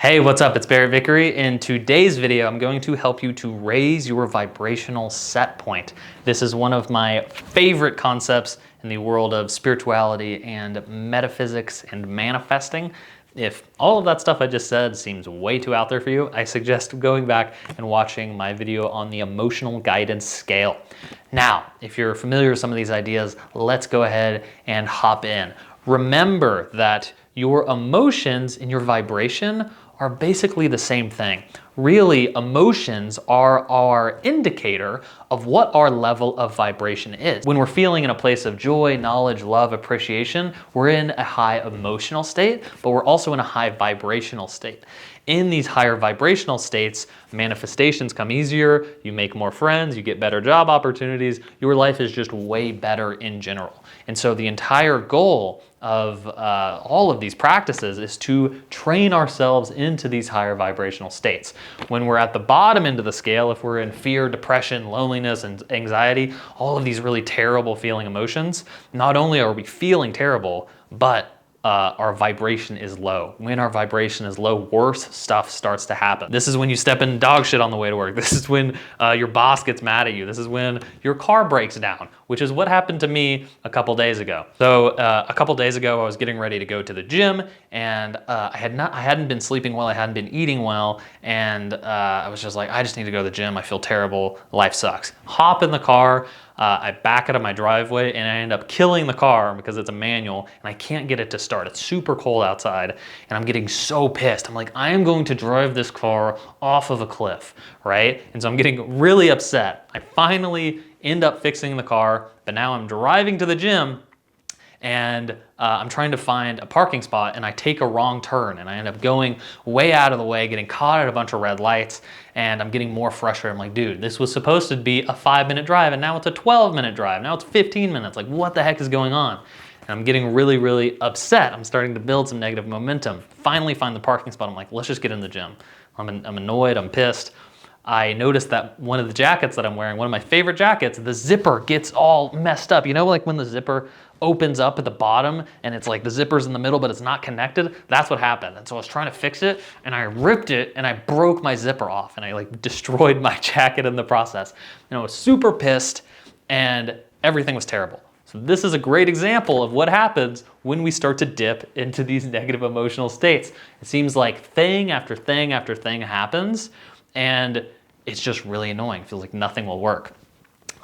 Hey, what's up? It's Barrett Vickery. In today's video, I'm going to help you to raise your vibrational set point. This is one of my favorite concepts in the world of spirituality and metaphysics and manifesting. If all of that stuff I just said seems way too out there for you, I suggest going back and watching my video on the emotional guidance scale. Now, if you're familiar with some of these ideas, let's go ahead and hop in. Remember that your emotions and your vibration are basically the same thing. Really, emotions are our indicator of what our level of vibration is. When we're feeling in a place of joy, knowledge, love, appreciation, we're in a high emotional state, but we're also in a high vibrational state. In these higher vibrational states, manifestations come easier, you make more friends, you get better job opportunities, your life is just way better in general. And so the entire goal of all of these practices is to train ourselves into these higher vibrational states. When we're at the bottom end of the scale, if we're in fear, depression, loneliness, and anxiety, all of these really terrible feeling emotions, not only are we feeling terrible, but our vibration is low. When our vibration is low, worse stuff starts to happen. This is when you step in dog shit on the way to work. This is when your boss gets mad at you. This is when your car breaks down, which is what happened to me a couple days ago. So a couple days ago, I was getting ready to go to the gym, and I hadn't been sleeping well, I hadn't been eating well, and I was just like, I just need to go to the gym. I feel terrible. Life sucks. Hop in the car. I back out of my driveway and I end up killing the car because it's a manual and I can't get it to start. It's super cold outside and I'm getting so pissed. I'm like, I am going to drive this car off of a cliff, right? And so I'm getting really upset. I finally end up fixing the car, but now I'm driving to the gym and I'm trying to find a parking spot and I take a wrong turn and I end up going way out of the way, getting caught at a bunch of red lights, and I'm getting more frustrated. I'm like, dude, this was supposed to be a 5-minute drive and now it's a 12-minute drive. Now it's 15 minutes. Like, what the heck is going on? And I'm getting really, really upset. I'm starting to build some negative momentum. Finally find the parking spot. I'm like, let's just get in the gym. I'm annoyed, I'm pissed. I noticed that one of the jackets that I'm wearing, one of my favorite jackets, the zipper gets all messed up. You know, like when the zipper opens up at the bottom and it's like the zipper's in the middle but it's not connected? That's what happened. And so I was trying to fix it and I ripped it and I broke my zipper off and I like destroyed my jacket in the process. And I was super pissed and everything was terrible. So this is a great example of what happens when we start to dip into these negative emotional states. It seems like thing after thing after thing happens and it's just really annoying. It feels like nothing will work.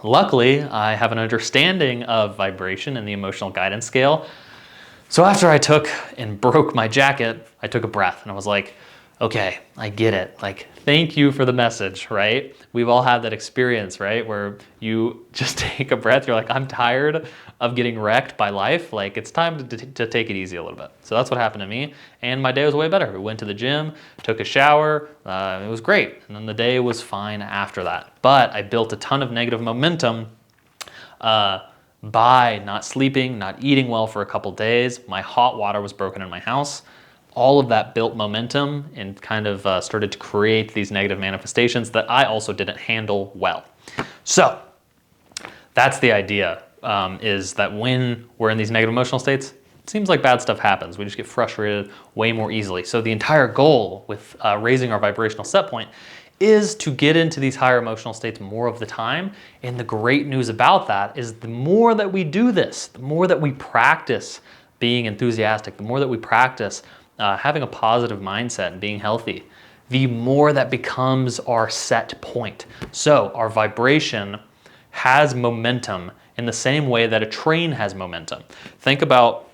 Luckily, I have an understanding of vibration and the emotional guidance scale. So after I took and broke my jacket, I took a breath and I was like, okay, I get it. Like, thank you for the message, right? We've all had that experience, right? Where you just take a breath, you're like, I'm tired of getting wrecked by life. Like, it's time to take it easy a little bit. So that's what happened to me. And my day was way better. We went to the gym, took a shower. It was great. And then the day was fine after that. But I built a ton of negative momentum by not sleeping, not eating well for a couple days. My hot water was broken in my house. All of that built momentum and kind of started to create these negative manifestations that I also didn't handle well. So that's the idea, is that when we're in these negative emotional states, it seems like bad stuff happens. We just get frustrated way more easily. So the entire goal with raising our vibrational set point is to get into these higher emotional states more of the time. And the great news about that is the more that we do this, the more that we practice being enthusiastic, the more that we practice having a positive mindset and being healthy, the more that becomes our set point. So our vibration has momentum in the same way that a train has momentum. Think about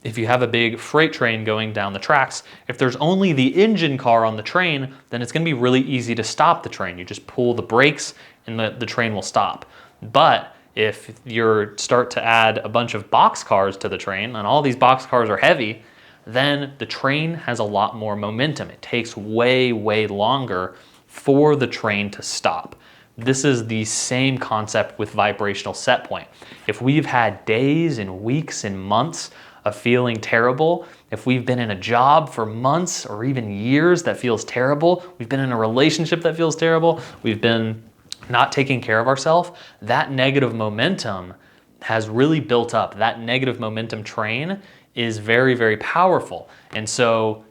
if you have a big freight train going down the tracks, if there's only the engine car on the train, then it's gonna be really easy to stop the train. You just pull the brakes and the train will stop. But if you start to add a bunch of box cars to the train, and all these box cars are heavy, then the train has a lot more momentum. It takes way, way longer for the train to stop. This is the same concept with vibrational set point. If we've had days and weeks and months of feeling terrible, if we've been in a job for months or even years that feels terrible, we've been in a relationship that feels terrible, we've been not taking care of ourselves, that negative momentum has really built up. That negative momentum train is very, very powerful. And so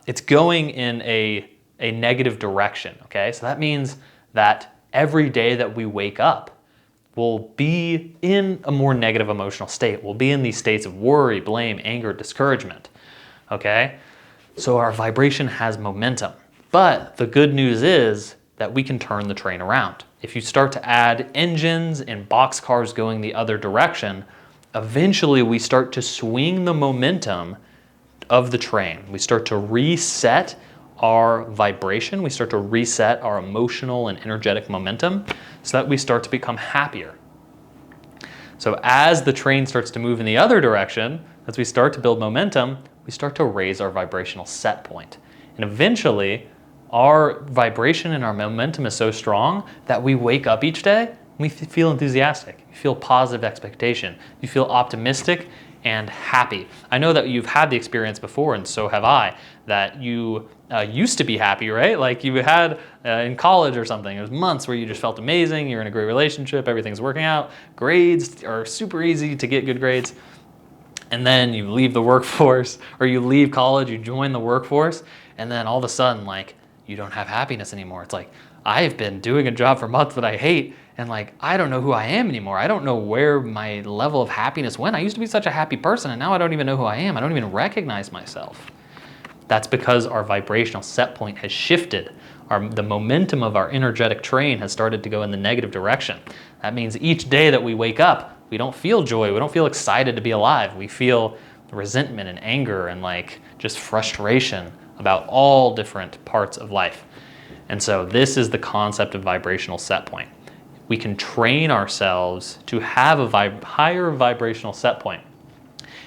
it's going in a negative direction, okay? So that means that every day that we wake up, we'll be in a more negative emotional state. We'll be in these states of worry, blame, anger, discouragement, okay? So our vibration has momentum. But the good news is that we can turn the train around. If you start to add engines and boxcars going the other direction, eventually we start to swing the momentum of the train. We start to reset our vibration. We start to reset our emotional and energetic momentum so that we start to become happier. So as the train starts to move in the other direction, as we start to build momentum, we start to raise our vibrational set point. And eventually, our vibration and our momentum is so strong that we wake up each day and we feel enthusiastic. You feel positive expectation. You feel optimistic and happy. I know that you've had the experience before, and so have I, that you used to be happy, right? Like you had in college or something. It was months where you just felt amazing. You're in a great relationship. Everything's working out. Grades are super easy to get good grades. And then you leave the workforce, or you leave college, you join the workforce, and then all of a sudden, like, you don't have happiness anymore. It's like, I've been doing a job for months that I hate, and like, I don't know who I am anymore. I don't know where my level of happiness went. I used to be such a happy person, and now I don't even know who I am. I don't even recognize myself. That's because our vibrational set point has shifted. The momentum of our energetic train has started to go in the negative direction. That means each day that we wake up, we don't feel joy. We don't feel excited to be alive. We feel resentment and anger and like just frustration about all different parts of life. And so this is the concept of vibrational set point. We can train ourselves to have a higher vibrational set point.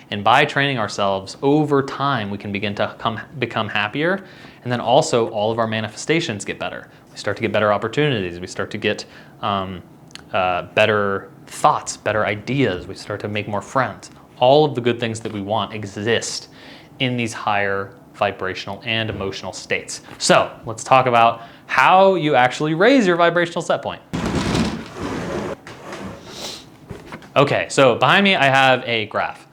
And by training ourselves over time, we can begin to become happier. And then also all of our manifestations get better. We start to get better opportunities. We start to get better thoughts, better ideas. We start to make more friends. All of the good things that we want exist in these higher vibrational and emotional states. So let's talk about how you actually raise your vibrational set point. Okay, so behind me I have a graph.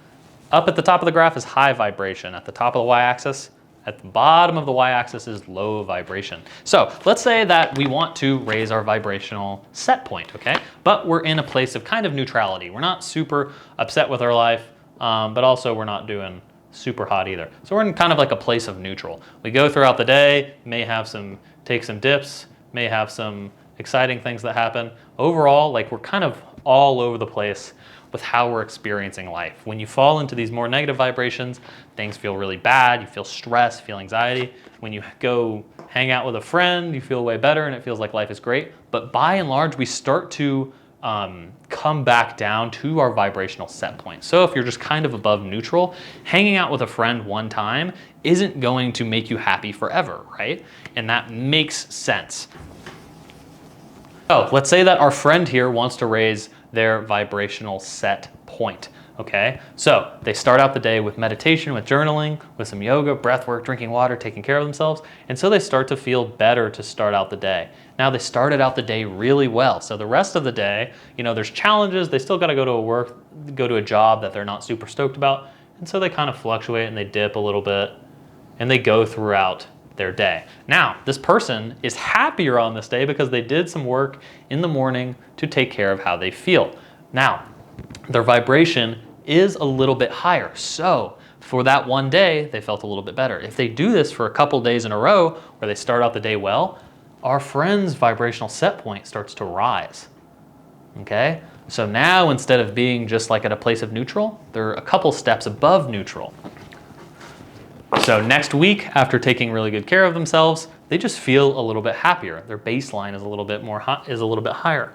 Up at the top of the graph is high vibration. At the top of the y-axis, at the bottom of the y-axis is low vibration. So let's say that we want to raise our vibrational set point, okay? But we're in a place of kind of neutrality. We're not super upset with our life, but also we're not doing super hot either. So we're in kind of like a place of neutral. We go throughout the day, may have take some dips, may have some exciting things that happen. Overall, like we're kind of all over the place with how we're experiencing life. When you fall into these more negative vibrations, things feel really bad, you feel stress, feel anxiety. When you go hang out with a friend, you feel way better and it feels like life is great. But by and large, we start to come back down to our vibrational set point. So if you're just kind of above neutral, hanging out with a friend one time isn't going to make you happy forever, right? And that makes sense. Oh, let's say that our friend here wants to raise their vibrational set point, okay? So they start out the day with meditation, with journaling, with some yoga, breath work, drinking water, taking care of themselves. And so they start to feel better to start out the day. Now they started out the day really well. So the rest of the day, you know, there's challenges. They still got to go to a job that they're not super stoked about. And so they kind of fluctuate and they dip a little bit and they go throughout their day. Now, this person is happier on this day because they did some work in the morning to take care of how they feel. Now, their vibration is a little bit higher. So for that one day, they felt a little bit better. If they do this for a couple days in a row where they start out the day well, our friend's vibrational set point starts to rise, okay? So now instead of being just like at a place of neutral, they're a couple steps above neutral. So next week, after taking really good care of themselves, they just feel a little bit happier. Their baseline is a little bit higher.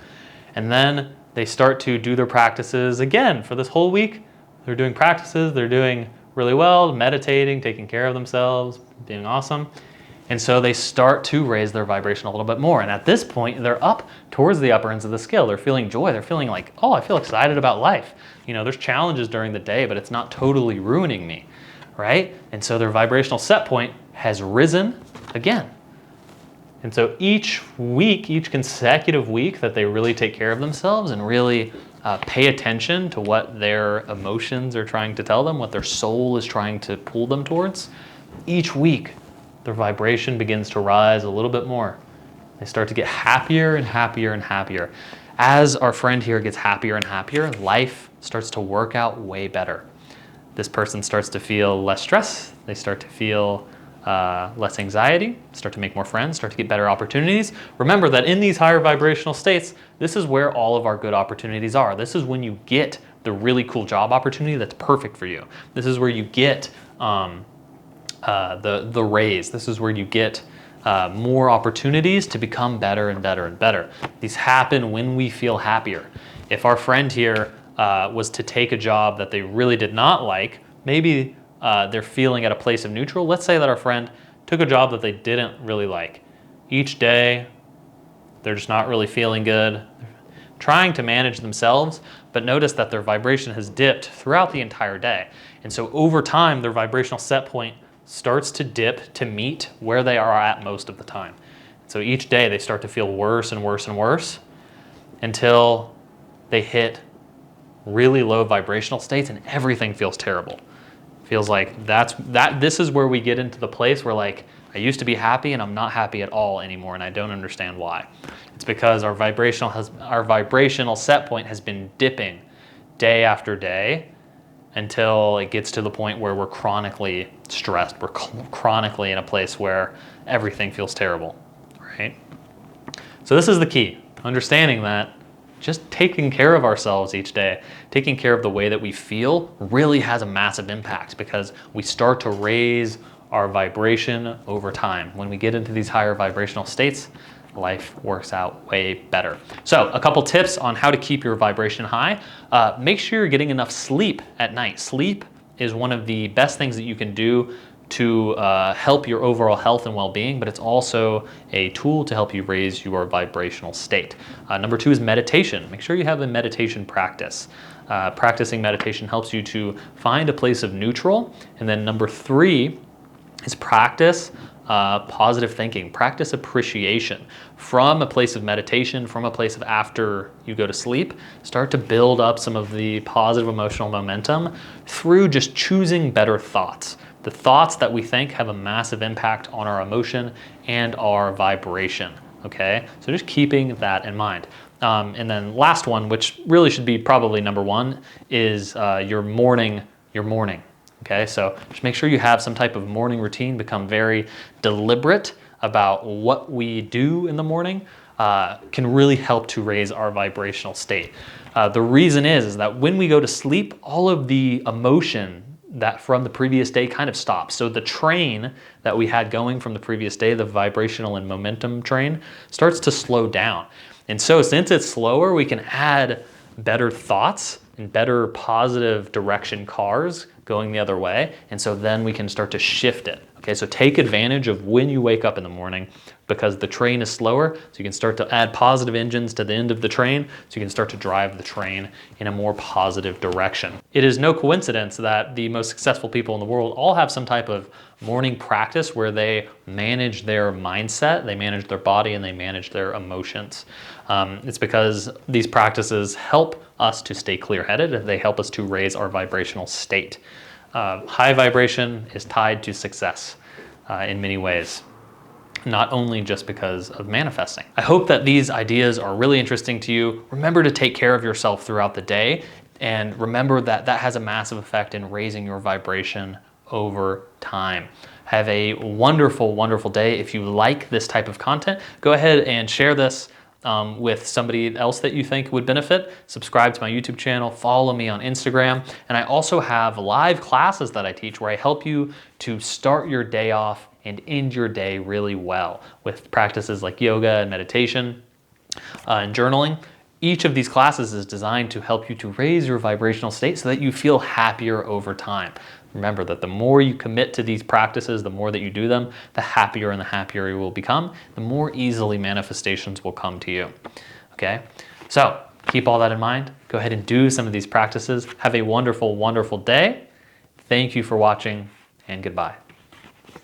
And then they start to do their practices again for this whole week. They're doing practices, they're doing really well, meditating, taking care of themselves, being awesome. And so they start to raise their vibration a little bit more. And at this point, they're up towards the upper ends of the scale. They're feeling joy. They're feeling like, oh, I feel excited about life. You know, there's challenges during the day, but it's not totally ruining me, right? And so their vibrational set point has risen again. And so each week, each consecutive week that they really take care of themselves and really pay attention to what their emotions are trying to tell them, what their soul is trying to pull them towards, each week, their vibration begins to rise a little bit more. They start to get happier and happier and happier. As our friend here gets happier and happier, life starts to work out way better. This person starts to feel less stress. They start to feel less anxiety, start to make more friends, start to get better opportunities. Remember that in these higher vibrational states, this is where all of our good opportunities are. This is when you get the really cool job opportunity that's perfect for you. This is where you get the raise. This is where you get more opportunities to become better and better and better. These happen when we feel happier. If our friend here was to take a job that they really did not like, maybe they're feeling at a place of neutral. Let's say that our friend took a job that they didn't really like. Each day, they're just not really feeling good. They're trying to manage themselves, but notice that their vibration has dipped throughout the entire day. And so over time, their vibrational set point starts to dip to meet where they are at most of the time. So each day they start to feel worse and worse and worse until they hit really low vibrational states and everything feels terrible. Feels like this is where we get into the place where like, I used to be happy and I'm not happy at all anymore and I don't understand why. It's because our vibrational set point has been dipping day after day until it gets to the point where we're chronically stressed. We're chronically in a place where everything feels terrible, right? So this is the key, understanding that just taking care of ourselves each day, taking care of the way that we feel really has a massive impact because we start to raise our vibration over time. When we get into these higher vibrational states, life works out way better. So a couple tips on how to keep your vibration high. Make sure you're getting enough sleep at night. Sleep is one of the best things that you can do to help your overall health and well-being, but it's also a tool to help you raise your vibrational state. Number 2 is meditation. Make sure you have a meditation practice. Practicing meditation helps you to find a place of neutral. And then number 3 is practice positive thinking, practice appreciation. From a place of meditation, from a place of after you go to sleep, start to build up some of the positive emotional momentum through just choosing better thoughts. The thoughts that we think have a massive impact on our emotion and our vibration, okay? So just keeping that in mind. And then last one, which really should be probably number 1, is your morning. Okay, so just make sure you have some type of morning routine, become very deliberate about what we do in the morning, can really help to raise our vibrational state. The reason is that when we go to sleep, all of the emotion that from the previous day kind of stops. So the train that we had going from the previous day, the vibrational and momentum train, starts to slow down. And so since it's slower, we can add better thoughts and better positive direction cars going the other way. And so then we can start to shift it. Okay, so take advantage of when you wake up in the morning because the train is slower. So you can start to add positive engines to the end of the train. So you can start to drive the train in a more positive direction. It is no coincidence that the most successful people in the world all have some type of morning practice where they manage their mindset, they manage their body, and they manage their emotions. It's because these practices help us to stay clear-headed and they help us to raise our vibrational state. High vibration is tied to success in many ways, not only just because of manifesting. I hope that these ideas are really interesting to you. Remember to take care of yourself throughout the day and remember that that has a massive effect in raising your vibration over time. Have a wonderful, wonderful day. If you like this type of content, go ahead and share this with somebody else that you think would benefit. Subscribe to my YouTube channel, follow me on Instagram, and I also have live classes that I teach where I help you to start your day off and end your day really well with practices like yoga and meditation and journaling. Each of these classes is designed to help you to raise your vibrational state so that you feel happier over time. Remember that the more you commit to these practices, the more that you do them, the happier and the happier you will become, the more easily manifestations will come to you, okay? So keep all that in mind. Go ahead and do some of these practices. Have a wonderful, wonderful day. Thank you for watching and goodbye.